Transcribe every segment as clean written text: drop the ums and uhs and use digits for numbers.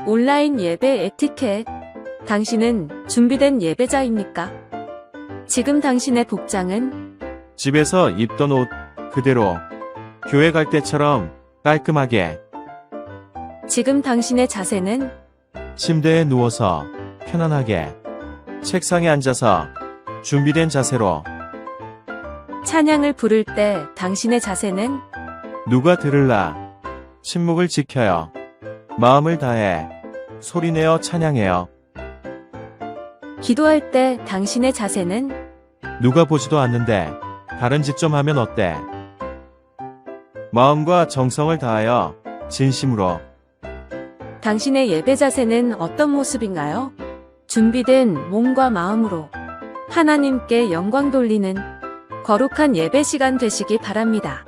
온라인 예배 에티켓. 당신은 준비된 예배자입니까? 지금 당신의 복장은? 집에서 입던 옷 그대로 교회 갈 때처럼 깔끔하게. 지금 당신의 자세는? 침대에 누워서 편안하게. 책상에 앉아서 준비된 자세로. 찬양을 부를 때 당신의 자세는? 누가 들을라. 침묵을 지켜요. 마음을 다해 소리내어 찬양해요. 기도할 때 당신의 자세는? 누가 보지도 않는데 다른 짓 좀 하면 어때? 마음과 정성을 다하여 진심으로. 당신의 예배 자세는 어떤 모습인가요? 준비된 몸과 마음으로 하나님께 영광 돌리는 거룩한 예배 시간 되시기 바랍니다.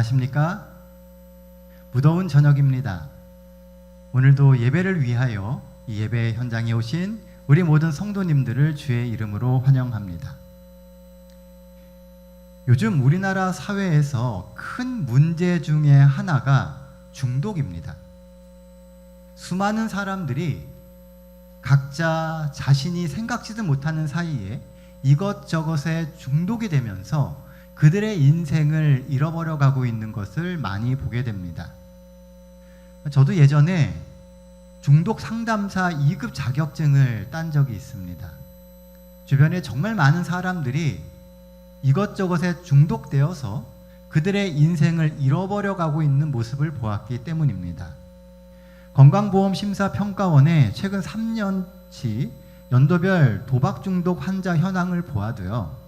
안녕하십니까? 무더운 저녁입니다. 오늘도 예배를 위하여 이 예배 현장에 오신 우리 모든 성도님들을 주의 이름으로 환영합니다. 요즘 우리나라 사회에서 큰 문제 중에 하나가 중독입니다. 수많은 사람들이 각자 자신이 생각지도 못하는 사이에 이것저것에 중독이 되면서 그들의 인생을 잃어버려 가고 있는 것을 많이 보게 됩니다. 저도 예전에 중독 상담사 2급 자격증을 딴 적이 있습니다. 주변에 정말 많은 사람들이 이것저것에 중독되어서 그들의 인생을 잃어버려 가고 있는 모습을 보았기 때문입니다. 건강보험심사평가원에 최근 3년치 연도별 도박 중독 환자 현황을 보아도요,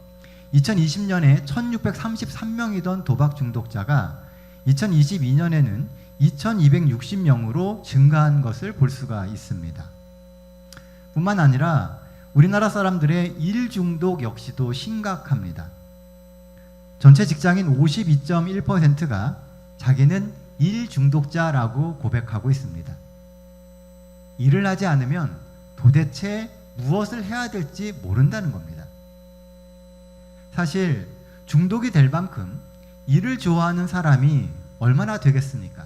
2020년에 1633명이던 도박 중독자가 2022년에는 2260명으로 증가한 것을 볼 수가 있습니다. 뿐만 아니라 우리나라 사람들의 일 중독 역시도 심각합니다. 전체 직장인 52.1%가 자기는 일 중독자라고 고백하고 있습니다. 일을 하지 않으면 도대체 무엇을 해야 될지 모른다는 겁니다. 사실 중독이 될 만큼 일을 좋아하는 사람이 얼마나 되겠습니까?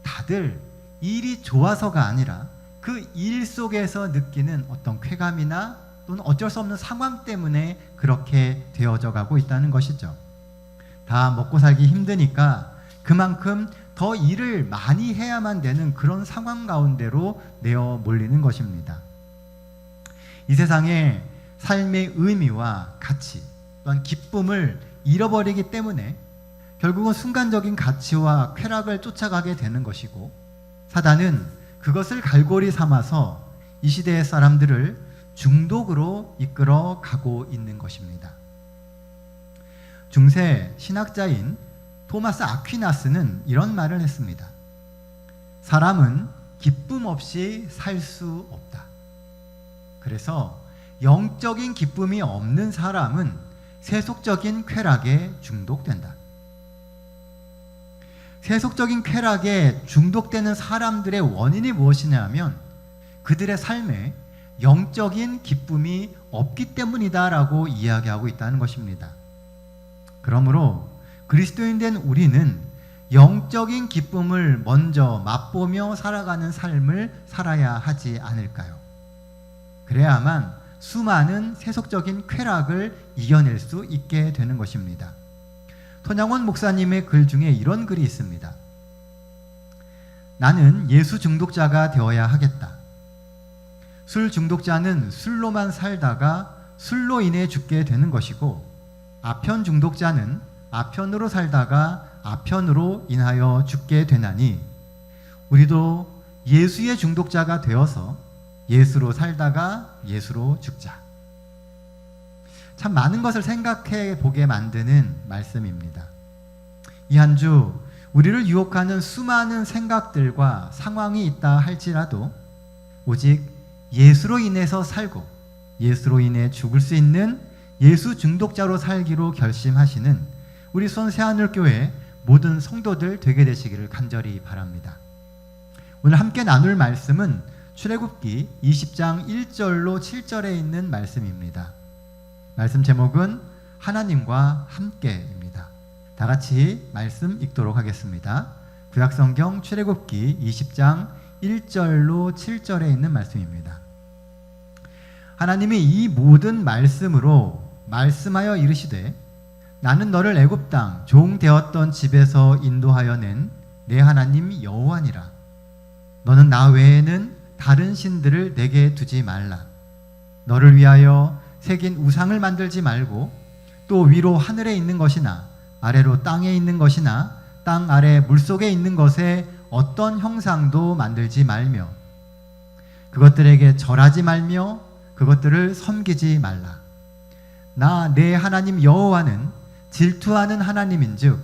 다들 일이 좋아서가 아니라 그 일 속에서 느끼는 어떤 쾌감이나 또는 어쩔 수 없는 상황 때문에 그렇게 되어져 가고 있다는 것이죠. 다 먹고 살기 힘드니까 그만큼 더 일을 많이 해야만 되는 그런 상황 가운데로 내어 몰리는 것입니다. 이 세상에 삶의 의미와 가치 또한 기쁨을 잃어버리기 때문에 결국은 순간적인 가치와 쾌락을 쫓아가게 되는 것이고, 사단은 그것을 갈고리 삼아서 이 시대의 사람들을 중독으로 이끌어 가고 있는 것입니다. 중세 신학자인 토마스 아퀴나스는 이런 말을 했습니다. 사람은 기쁨 없이 살 수 없다. 그래서 영적인 기쁨이 없는 사람은 세속적인 쾌락에 중독된다. 세속적인 쾌락에 중독되는 사람들의 원인이 무엇이냐면 그들의 삶에 영적인 기쁨이 없기 때문이다라고 이야기하고 있다는 것입니다. 그러므로 그리스도인 된 우리는 영적인 기쁨을 먼저 맛보며 살아가는 삶을 살아야 하지 않을까요? 그래야만 수많은 세속적인 쾌락을 이겨낼 수 있게 되는 것입니다. 손양원 목사님의 글 중에 이런 글이 있습니다. 나는 예수 중독자가 되어야 하겠다. 술 중독자는 술로만 살다가 술로 인해 죽게 되는 것이고, 아편 중독자는 아편으로 살다가 아편으로 인하여 죽게 되나니 우리도 예수의 중독자가 되어서 예수로 살다가 예수로 죽자. 참 많은 것을 생각해 보게 만드는 말씀입니다. 이 한 주 우리를 유혹하는 수많은 생각들과 상황이 있다 할지라도 오직 예수로 인해서 살고 예수로 인해 죽을 수 있는 예수 중독자로 살기로 결심하시는 우리 수원 새하늘교회 모든 성도들 되게 되시기를 간절히 바랍니다. 오늘 함께 나눌 말씀은 출애굽기 20장 1절로 7절에 있는 말씀입니다. 말씀 제목은 하나님과 함께입니다. 다 같이 말씀 읽도록 하겠습니다. 구약성경 출애굽기 20장 1절로 7절에 있는 말씀입니다. 하나님이 이 모든 말씀으로 말씀하여 이르시되 나는 너를 애굽 땅 종 되었던 집에서 인도하여 낸 내 하나님 여호와니라. 너는 나 외에는 다른 신들을 내게 두지 말라. 너를 위하여 새긴 우상을 만들지 말고 또 위로 하늘에 있는 것이나 아래로 땅에 있는 것이나 땅 아래 물속에 있는 것에 어떤 형상도 만들지 말며 그것들에게 절하지 말며 그것들을 섬기지 말라. 나 내 하나님 여호와는 질투하는 하나님인즉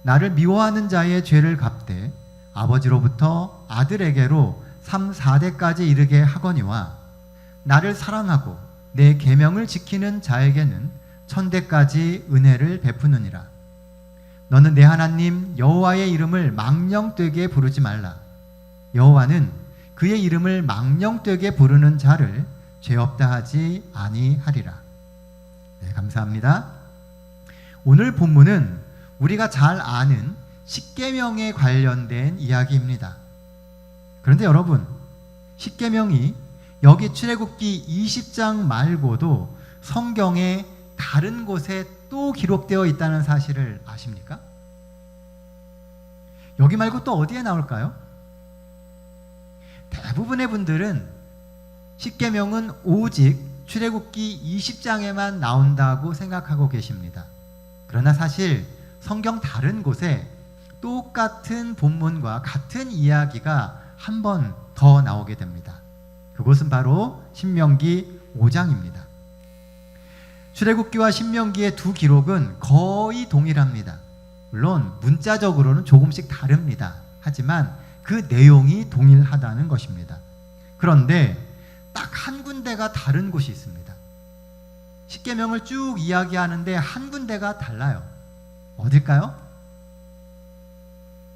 나를 미워하는 자의 죄를 갚되 아버지로부터 아들에게로 3, 4대까지 이르게 하거니와 나를 사랑하고 내 계명을 지키는 자에게는 1000대까지 은혜를 베푸느니라. 너는 내 하나님 여호와의 이름을 망령되게 부르지 말라. 여호와는 그의 이름을 망령되게 부르는 자를 죄 없다 하지 아니하리라. 네, 감사합니다. 오늘 본문은 우리가 잘 아는 십계명에 관련된 이야기입니다. 그런데 여러분, 십계명이 여기 출애굽기 20장 말고도 성경의 다른 곳에 또 기록되어 있다는 사실을 아십니까? 여기 말고 또 어디에 나올까요? 대부분의 분들은 십계명은 오직 출애굽기 20장에만 나온다고 생각하고 계십니다. 그러나 사실 성경 다른 곳에 똑같은 본문과 같은 이야기가 한 번 더 나오게 됩니다. 그곳은 바로 신명기 5장입니다. 출애굽기와 신명기의 두 기록은 거의 동일합니다. 물론 문자적으로는 조금씩 다릅니다. 하지만 그 내용이 동일하다는 것입니다. 그런데 딱 한 군데가 다른 곳이 있습니다. 십계명을 쭉 이야기하는데 한 군데가 달라요. 어딜까요?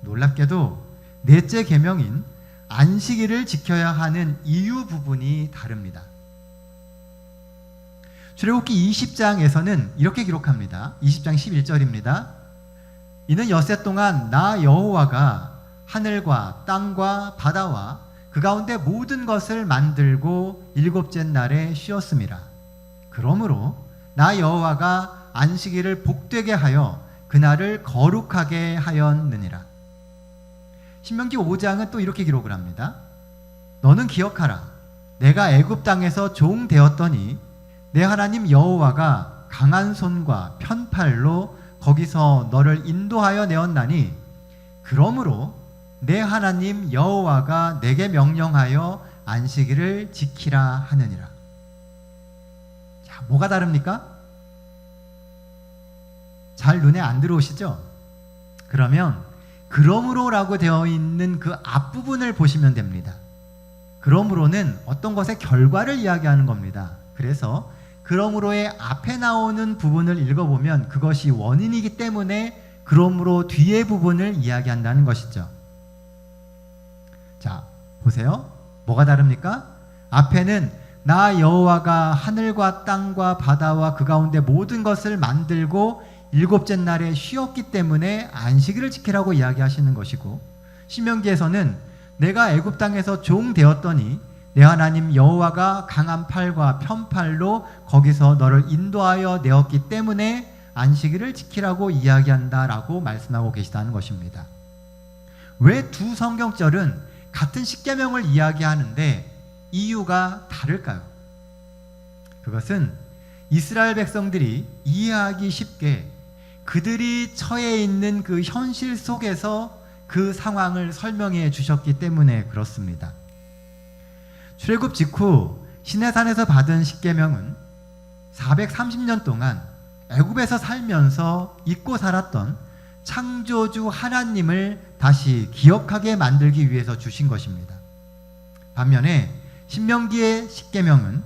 놀랍게도 넷째 계명인 안식일을 지켜야 하는 이유 부분이 다릅니다. 출애굽기 20장에서는 이렇게 기록합니다. 20장 11절입니다. 이는 엿새 동안 나 여호와가 하늘과 땅과 바다와 그 가운데 모든 것을 만들고 일곱째 날에 쉬었음이라. 그러므로 나 여호와가 안식일을 복되게 하여 그날을 거룩하게 하였느니라. 신명기 5장은 또 이렇게 기록을 합니다. 너는 기억하라. 내가 애굽 땅에서 종 되었더니 내 하나님 여호와가 강한 손과 편팔로 거기서 너를 인도하여 내었나니 그러므로 내 하나님 여호와가 내게 명령하여 안식일을 지키라 하느니라. 자, 뭐가 다릅니까? 잘 눈에 안 들어오시죠? 그러면 그러므로라고 되어 있는 그 앞부분을 보시면 됩니다. 그러므로는 어떤 것의 결과를 이야기하는 겁니다. 그래서 그러므로의 앞에 나오는 부분을 읽어보면 그것이 원인이기 때문에 그러므로 뒤의 부분을 이야기한다는 것이죠. 자, 보세요. 뭐가 다릅니까? 앞에는 나 여호와가 하늘과 땅과 바다와 그 가운데 모든 것을 만들고 일곱째 날에 쉬었기 때문에 안식일을 지키라고 이야기하시는 것이고, 신명기에서는 내가 애굽 땅에서 종 되었더니 내 하나님 여호와가 강한 팔과 편팔로 거기서 너를 인도하여 내었기 때문에 안식일을 지키라고 이야기한다라고 말씀하고 계시다는 것입니다. 왜 두 성경절은 같은 십계명을 이야기하는데 이유가 다를까요? 그것은 이스라엘 백성들이 이해하기 쉽게 그들이 처해 있는 그 현실 속에서 그 상황을 설명해 주셨기 때문에 그렇습니다. 출애굽 직후 시내산에서 받은 십계명은 430년 동안 애굽에서 살면서 잊고 살았던 창조주 하나님을 다시 기억하게 만들기 위해서 주신 것입니다. 반면에 신명기의 십계명은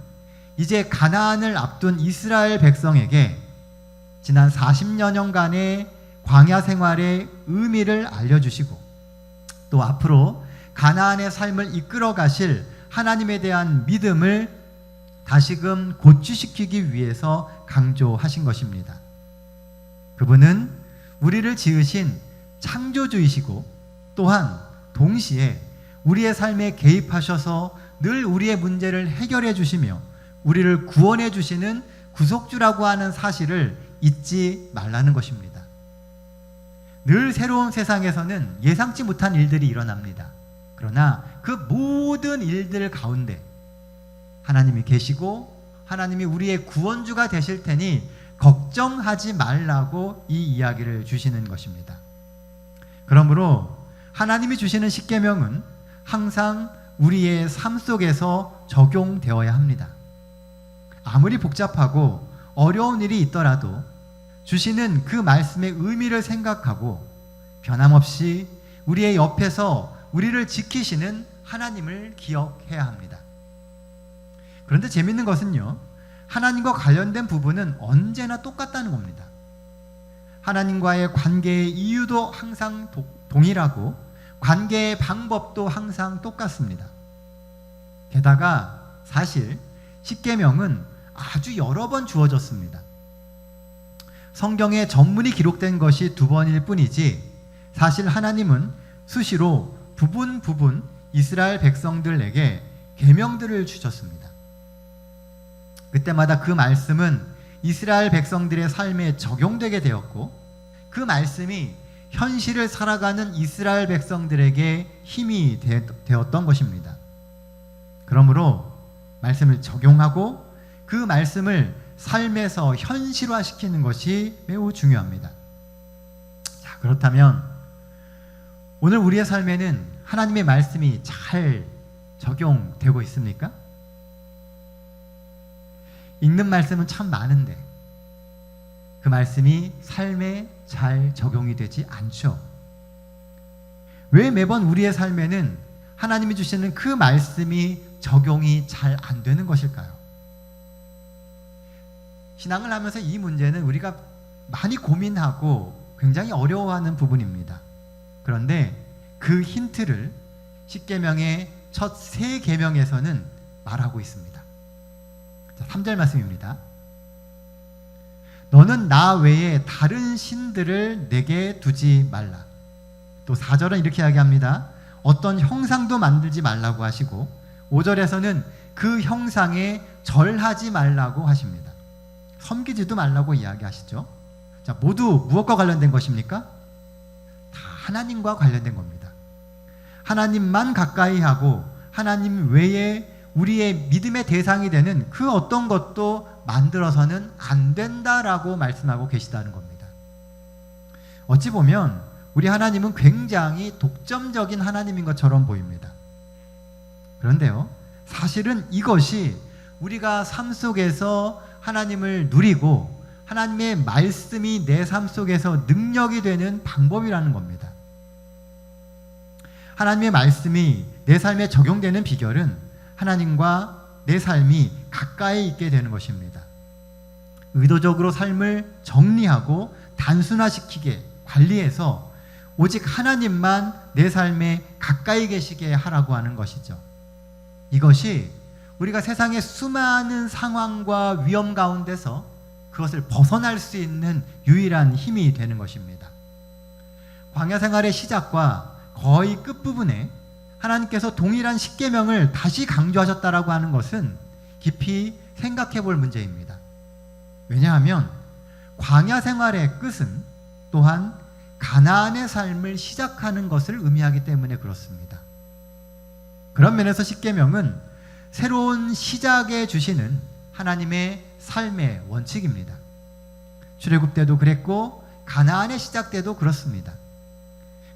이제 가나안을 앞둔 이스라엘 백성에게 지난 40여 년간의 광야 생활의 의미를 알려주시고 또 앞으로 가나안의 삶을 이끌어 가실 하나님에 대한 믿음을 다시금 고취시키기 위해서 강조하신 것입니다. 그분은 우리를 지으신 창조주이시고 또한 동시에 우리의 삶에 개입하셔서 늘 우리의 문제를 해결해 주시며 우리를 구원해 주시는 구속주라고 하는 사실을 잊지 말라는 것입니다. 늘 새로운 세상에서는 예상치 못한 일들이 일어납니다. 그러나 그 모든 일들 가운데 하나님이 계시고 하나님이 우리의 구원주가 되실 테니 걱정하지 말라고 이 이야기를 주시는 것입니다. 그러므로 하나님이 주시는 십계명은 항상 우리의 삶 속에서 적용되어야 합니다. 아무리 복잡하고 어려운 일이 있더라도 주시는 그 말씀의 의미를 생각하고 변함없이 우리의 옆에서 우리를 지키시는 하나님을 기억해야 합니다. 그런데 재밌는 것은요, 하나님과 관련된 부분은 언제나 똑같다는 겁니다. 하나님과의 관계의 이유도 항상 동일하고 관계의 방법도 항상 똑같습니다. 게다가 사실 십계명은 아주 여러 번 주어졌습니다. 성경에 전문이 기록된 것이 2번일 뿐이지 사실 하나님은 수시로 부분 이스라엘 백성들에게 계명들을 주셨습니다. 그때마다 그 말씀은 이스라엘 백성들의 삶에 적용되게 되었고 그 말씀이 현실을 살아가는 이스라엘 백성들에게 힘이 되었던 것입니다. 그러므로 말씀을 적용하고 그 말씀을 삶에서 현실화시키는 것이 매우 중요합니다. 자, 그렇다면 오늘 우리의 삶에는 하나님의 말씀이 잘 적용되고 있습니까? 읽는 말씀은 참 많은데 그 말씀이 삶에 잘 적용이 되지 않죠. 왜 매번 우리의 삶에는 하나님이 주시는 그 말씀이 적용이 잘 안 되는 것일까요? 신앙을 하면서 이 문제는 우리가 많이 고민하고 굉장히 어려워하는 부분입니다. 그런데 그 힌트를 십계명의 첫 3계명에서는 말하고 있습니다. 자, 3절 말씀입니다. 너는 나 외에 다른 신들을 내게 두지 말라. 또 4절은 이렇게 이야기합니다. 어떤 형상도 만들지 말라고 하시고 5절에서는 그 형상에 절하지 말라고 하십니다. 섬기지도 말라고 이야기하시죠. 자, 모두 무엇과 관련된 것입니까? 다 하나님과 관련된 겁니다. 하나님만 가까이 하고 하나님 외에 우리의 믿음의 대상이 되는 그 어떤 것도 만들어서는 안 된다라고 말씀하고 계시다는 겁니다. 어찌 보면 우리 하나님은 굉장히 독점적인 하나님인 것처럼 보입니다. 그런데요, 사실은 이것이 우리가 삶 속에서 하나님을 누리고 하나님의 말씀이 내 삶 속에서 능력이 되는 방법이라는 겁니다. 하나님의 말씀이 내 삶에 적용되는 비결은 하나님과 내 삶이 가까이 있게 되는 것입니다. 의도적으로 삶을 정리하고 단순화시키게 관리해서 오직 하나님만 내 삶에 가까이 계시게 하라고 하는 것이죠. 이것이 우리가 세상의 수많은 상황과 위험 가운데서 그것을 벗어날 수 있는 유일한 힘이 되는 것입니다. 광야 생활의 시작과 거의 끝부분에 하나님께서 동일한 십계명을 다시 강조하셨다라고 하는 것은 깊이 생각해 볼 문제입니다. 왜냐하면 광야 생활의 끝은 또한 가나안의 삶을 시작하는 것을 의미하기 때문에 그렇습니다. 그런 면에서 십계명은 새로운 시작에 주시는 하나님의 삶의 원칙입니다. 출애굽 때도 그랬고 가나안의 시작 때도 그렇습니다.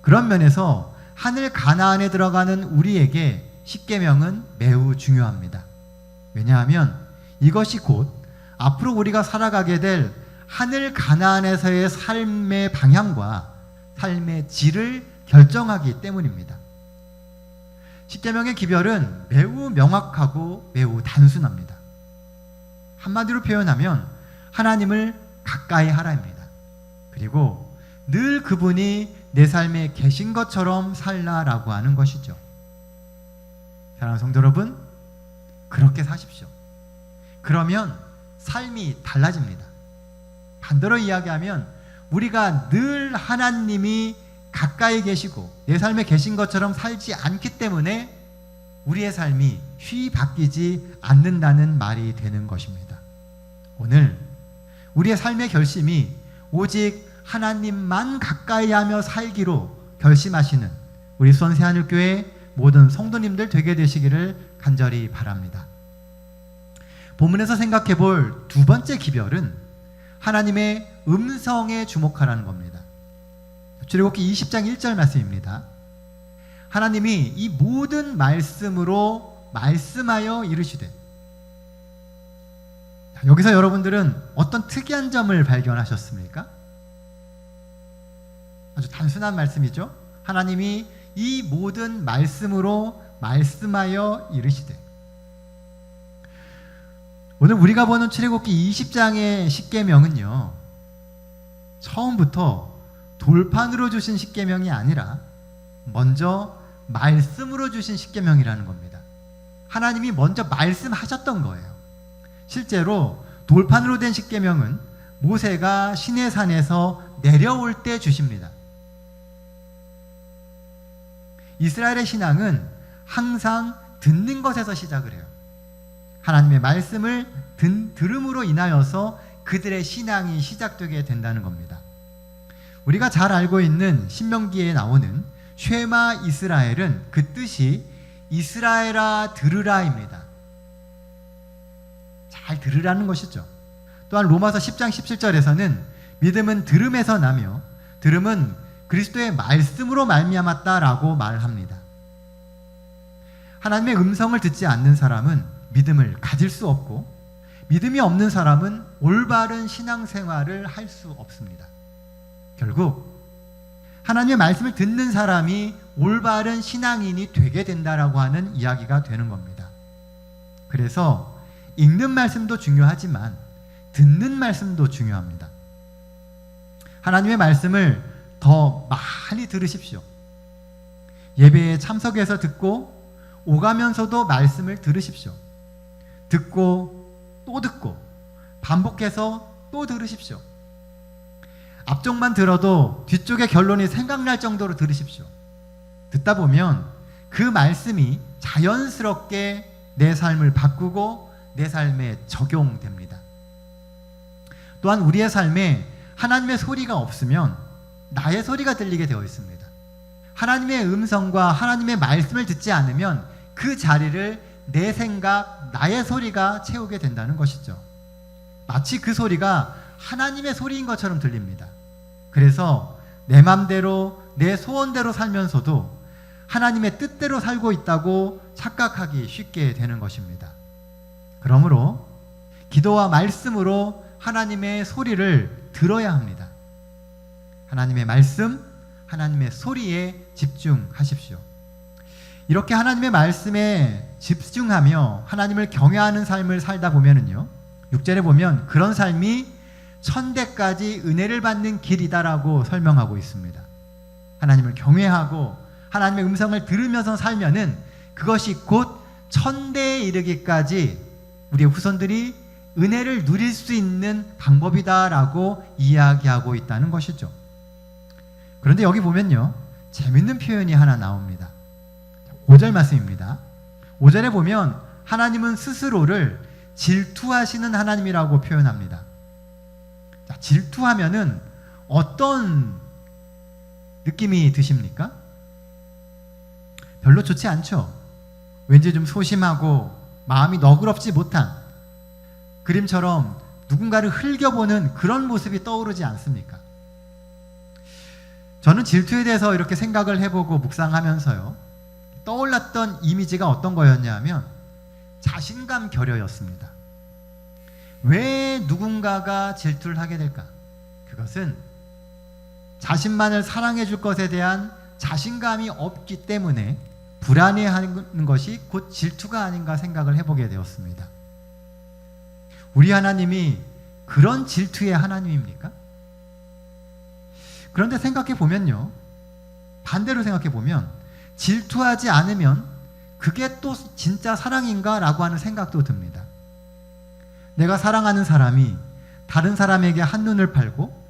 그런 면에서 하늘 가나안에 들어가는 우리에게 십계명은 매우 중요합니다. 왜냐하면 이것이 곧 앞으로 우리가 살아가게 될 하늘 가나안에서의 삶의 방향과 삶의 질을 결정하기 때문입니다. 십계명의 기별은 매우 명확하고 매우 단순합니다. 한마디로 표현하면 하나님을 가까이 하라입니다. 그리고 늘 그분이 내 삶에 계신 것처럼 살라라고 하는 것이죠. 사랑하는 성도 여러분, 그렇게 사십시오. 그러면 삶이 달라집니다. 반대로 이야기하면 우리가 늘 하나님이 가까이 계시고 내 삶에 계신 것처럼 살지 않기 때문에 우리의 삶이 쉬이 바뀌지 않는다는 말이 되는 것입니다. 오늘 우리의 삶의 결심이 오직 하나님만 가까이 하며 살기로 결심하시는 우리 수원 새하늘교회 모든 성도님들 되게 되시기를 간절히 바랍니다. 본문에서 생각해 볼 두 번째 기별은 하나님의 음성에 주목하라는 겁니다. 출애굽기 20장 1절 말씀입니다. 하나님이 이 모든 말씀으로 말씀하여 이르시되. 여기서 여러분들은 어떤 특이한 점을 발견하셨습니까? 아주 단순한 말씀이죠. 하나님이 이 모든 말씀으로 말씀하여 이르시되. 오늘 우리가 보는 출애굽기 20장의 십계명은요, 처음부터 돌판으로 주신 십계명이 아니라 먼저 말씀으로 주신 십계명이라는 겁니다. 하나님이 먼저 말씀하셨던 거예요. 실제로 돌판으로 된 십계명은 모세가 시내산에서 내려올 때 주십니다. 이스라엘의 신앙은 항상 듣는 것에서 시작을 해요. 하나님의 말씀을 들음으로 인하여서 그들의 신앙이 시작되게 된다는 겁니다. 우리가 잘 알고 있는 신명기에 나오는 쉐마 이스라엘은 그 뜻이 이스라엘아 들으라입니다. 잘 들으라는 것이죠. 또한 로마서 10장 17절에서는 믿음은 들음에서 나며 들음은 그리스도의 말씀으로 말미암았다라고 말합니다. 하나님의 음성을 듣지 않는 사람은 믿음을 가질 수 없고 믿음이 없는 사람은 올바른 신앙생활을 할 수 없습니다. 결국 하나님의 말씀을 듣는 사람이 올바른 신앙인이 되게 된다라고 하는 이야기가 되는 겁니다. 그래서 읽는 말씀도 중요하지만 듣는 말씀도 중요합니다. 하나님의 말씀을 더 많이 들으십시오. 예배에 참석해서 듣고 오가면서도 말씀을 들으십시오. 듣고 또 듣고 반복해서 또 들으십시오. 앞쪽만 들어도 뒤쪽의 결론이 생각날 정도로 들으십시오. 듣다 보면 그 말씀이 자연스럽게 내 삶을 바꾸고 내 삶에 적용됩니다. 또한 우리의 삶에 하나님의 소리가 없으면 나의 소리가 들리게 되어 있습니다. 하나님의 음성과 하나님의 말씀을 듣지 않으면 그 자리를 내 생각, 나의 소리가 채우게 된다는 것이죠. 마치 그 소리가 하나님의 소리인 것처럼 들립니다. 그래서 내 맘대로 내 소원대로 살면서도 하나님의 뜻대로 살고 있다고 착각하기 쉽게 되는 것입니다. 그러므로 기도와 말씀으로 하나님의 소리를 들어야 합니다. 하나님의 말씀, 하나님의 소리에 집중하십시오. 이렇게 하나님의 말씀에 집중하며 하나님을 경외하는 삶을 살다 보면은요, 6절에 보면 그런 삶이 천대까지 은혜를 받는 길이다라고 설명하고 있습니다. 하나님을 경외하고 하나님의 음성을 들으면서 살면은 그것이 곧 천대에 이르기까지 우리의 후손들이 은혜를 누릴 수 있는 방법이다라고 이야기하고 있다는 것이죠. 그런데 여기 보면요, 재밌는 표현이 하나 나옵니다. 5절 말씀입니다. 5절에 보면 하나님은 스스로를 질투하시는 하나님이라고 표현합니다. 자, 질투하면은 어떤 느낌이 드십니까? 별로 좋지 않죠? 왠지 좀 소심하고 마음이 너그럽지 못한 그림처럼 누군가를 흘겨보는 그런 모습이 떠오르지 않습니까? 저는 질투에 대해서 이렇게 생각을 해보고 묵상하면서요, 떠올랐던 이미지가 어떤 거였냐면 자신감 결여였습니다. 왜 누군가가 질투를 하게 될까? 그것은 자신만을 사랑해 줄 것에 대한 자신감이 없기 때문에 불안해하는 것이 곧 질투가 아닌가 생각을 해보게 되었습니다. 우리 하나님이 그런 질투의 하나님입니까? 그런데 생각해 보면요, 반대로 생각해 보면 질투하지 않으면 그게 또 진짜 사랑인가? 라고 하는 생각도 듭니다. 내가 사랑하는 사람이 다른 사람에게 한눈을 팔고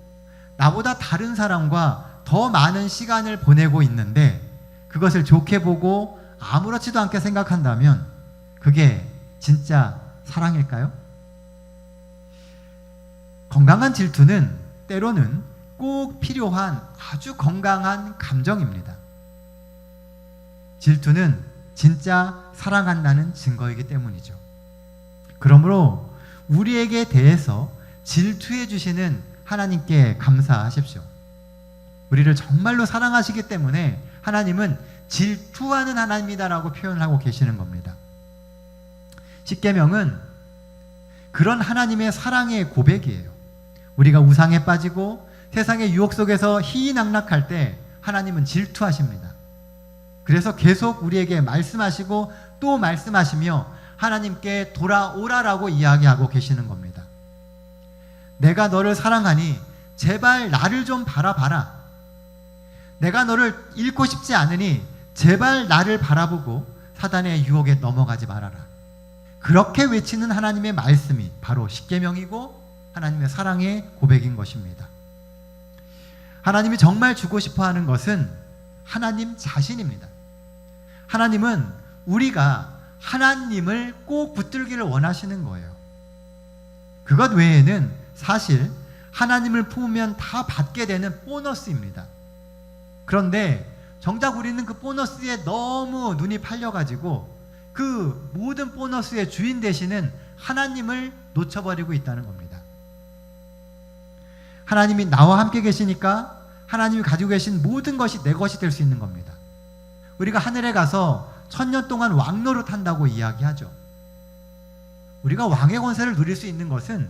나보다 다른 사람과 더 많은 시간을 보내고 있는데 그것을 좋게 보고 아무렇지도 않게 생각한다면 그게 진짜 사랑일까요? 건강한 질투는 때로는 꼭 필요한 아주 건강한 감정입니다. 질투는 진짜 사랑한다는 증거이기 때문이죠. 그러므로 우리에게 대해서 질투해 주시는 하나님께 감사하십시오. 우리를 정말로 사랑하시기 때문에 하나님은 질투하는 하나님이다라고 표현하고 계시는 겁니다. 십계명은 그런 하나님의 사랑의 고백이에요. 우리가 우상에 빠지고 세상의 유혹 속에서 희희낙락할 때 하나님은 질투하십니다. 그래서 계속 우리에게 말씀하시고 또 말씀하시며 하나님께 돌아오라라고 이야기하고 계시는 겁니다. 내가 너를 사랑하니 제발 나를 좀 바라봐라. 내가 너를 잃고 싶지 않으니 제발 나를 바라보고 사단의 유혹에 넘어가지 말아라. 그렇게 외치는 하나님의 말씀이 바로 십계명이고 하나님의 사랑의 고백인 것입니다. 하나님이 정말 주고 싶어 하는 것은 하나님 자신입니다. 하나님은 우리가 하나님을 꼭 붙들기를 원하시는 거예요. 그것 외에는 사실 하나님을 품으면 다 받게 되는 보너스입니다. 그런데 정작 우리는 그 보너스에 너무 눈이 팔려가지고 그 모든 보너스의 주인 되시는 하나님을 놓쳐버리고 있다는 겁니다. 하나님이 나와 함께 계시니까 하나님이 가지고 계신 모든 것이 내 것이 될 수 있는 겁니다. 우리가 하늘에 가서 1000년 동안 왕노릇 한다고 이야기하죠. 우리가 왕의 권세를 누릴 수 있는 것은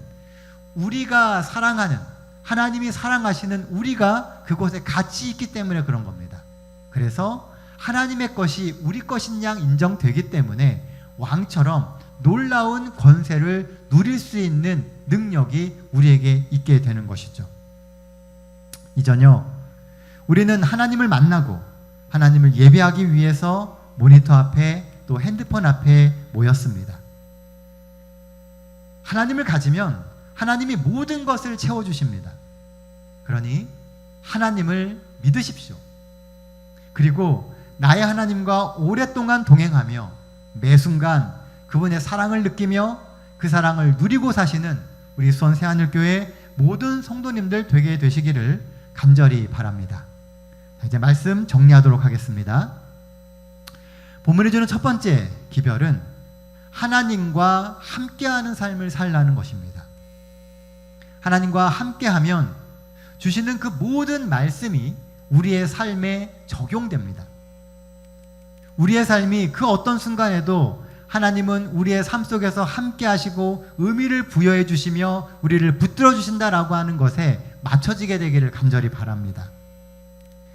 우리가 사랑하는, 하나님이 사랑하시는 우리가 그곳에 같이 있기 때문에 그런 겁니다. 그래서 하나님의 것이 우리 것인 양 인정되기 때문에 왕처럼 놀라운 권세를 누릴 수 있는 능력이 우리에게 있게 되는 것이죠. 이전요, 우리는 하나님을 만나고 하나님을 예배하기 위해서 모니터 앞에 또 핸드폰 앞에 모였습니다. 하나님을 가지면 하나님이 모든 것을 채워주십니다. 그러니 하나님을 믿으십시오. 그리고 나의 하나님과 오랫동안 동행하며 매 순간 그분의 사랑을 느끼며 그 사랑을 누리고 사시는 우리 수원 새하늘교회 모든 성도님들 되게 되시기를 간절히 바랍니다. 자, 이제 말씀 정리하도록 하겠습니다. 본문이 주는 첫 번째 기별은 하나님과 함께하는 삶을 살라는 것입니다. 하나님과 함께하면 주시는 그 모든 말씀이 우리의 삶에 적용됩니다. 우리의 삶이 그 어떤 순간에도 하나님은 우리의 삶 속에서 함께 하시고 의미를 부여해 주시며 우리를 붙들어 주신다라고 하는 것에 맞춰지게 되기를 간절히 바랍니다.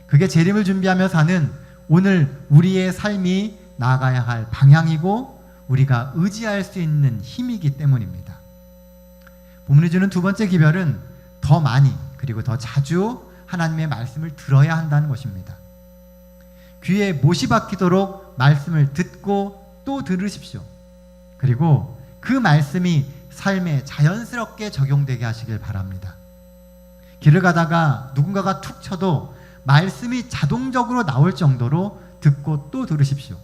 그게 재림을 준비하며 사는 오늘 우리의 삶이 나아가야 할 방향이고 우리가 의지할 수 있는 힘이기 때문입니다. 본문이 주는 두 번째 기별은 더 많이 그리고 더 자주 하나님의 말씀을 들어야 한다는 것입니다. 귀에 못이 박히도록 말씀을 듣고 또 들으십시오. 그리고 그 말씀이 삶에 자연스럽게 적용되게 하시길 바랍니다. 길을 가다가 누군가가 툭 쳐도 말씀이 자동적으로 나올 정도로 듣고 또 들으십시오.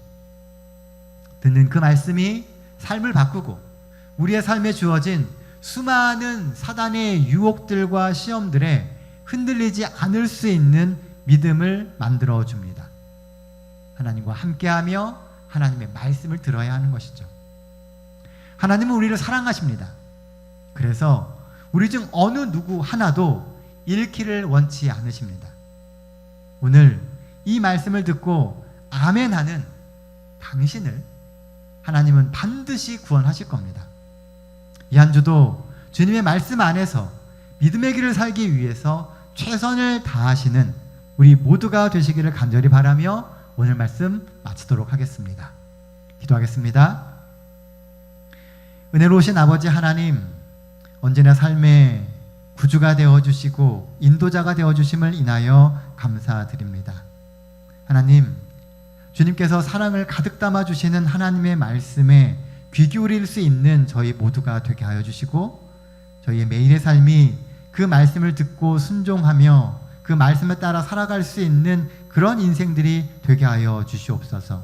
듣는 그 말씀이 삶을 바꾸고 우리의 삶에 주어진 수많은 사단의 유혹들과 시험들에 흔들리지 않을 수 있는 믿음을 만들어 줍니다. 하나님과 함께하며 하나님의 말씀을 들어야 하는 것이죠. 하나님은 우리를 사랑하십니다. 그래서 우리 중 어느 누구 하나도 잃기를 원치 않으십니다. 오늘 이 말씀을 듣고 아멘하는 당신을 하나님은 반드시 구원하실 겁니다. 이 한 주도 주님의 말씀 안에서 믿음의 길을 살기 위해서 최선을 다하시는 우리 모두가 되시기를 간절히 바라며 오늘 말씀 마치도록 하겠습니다. 기도하겠습니다. 은혜로우신 아버지 하나님, 언제나 삶의 구주가 되어주시고 인도자가 되어주심을 인하여 감사드립니다. 하나님, 주님께서 사랑을 가득 담아주시는 하나님의 말씀에 귀 기울일 수 있는 저희 모두가 되게 하여 주시고 저희의 매일의 삶이 그 말씀을 듣고 순종하며 그 말씀에 따라 살아갈 수 있는 그런 인생들이 되게 하여 주시옵소서.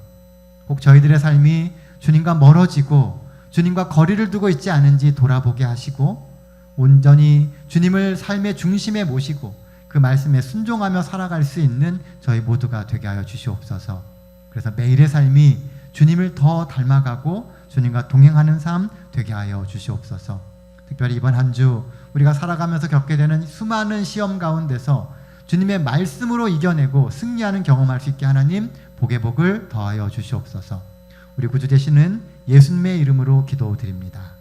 혹 저희들의 삶이 주님과 멀어지고 주님과 거리를 두고 있지 않은지 돌아보게 하시고 온전히 주님을 삶의 중심에 모시고 그 말씀에 순종하며 살아갈 수 있는 저희 모두가 되게 하여 주시옵소서. 그래서 매일의 삶이 주님을 더 닮아가고 주님과 동행하는 삶 되게 하여 주시옵소서. 특별히 이번 한 주 우리가 살아가면서 겪게 되는 수많은 시험 가운데서 주님의 말씀으로 이겨내고 승리하는 경험할 수 있게 하나님 복의 복을 더하여 주시옵소서. 우리 구주 되시는 예수님의 이름으로 기도드립니다.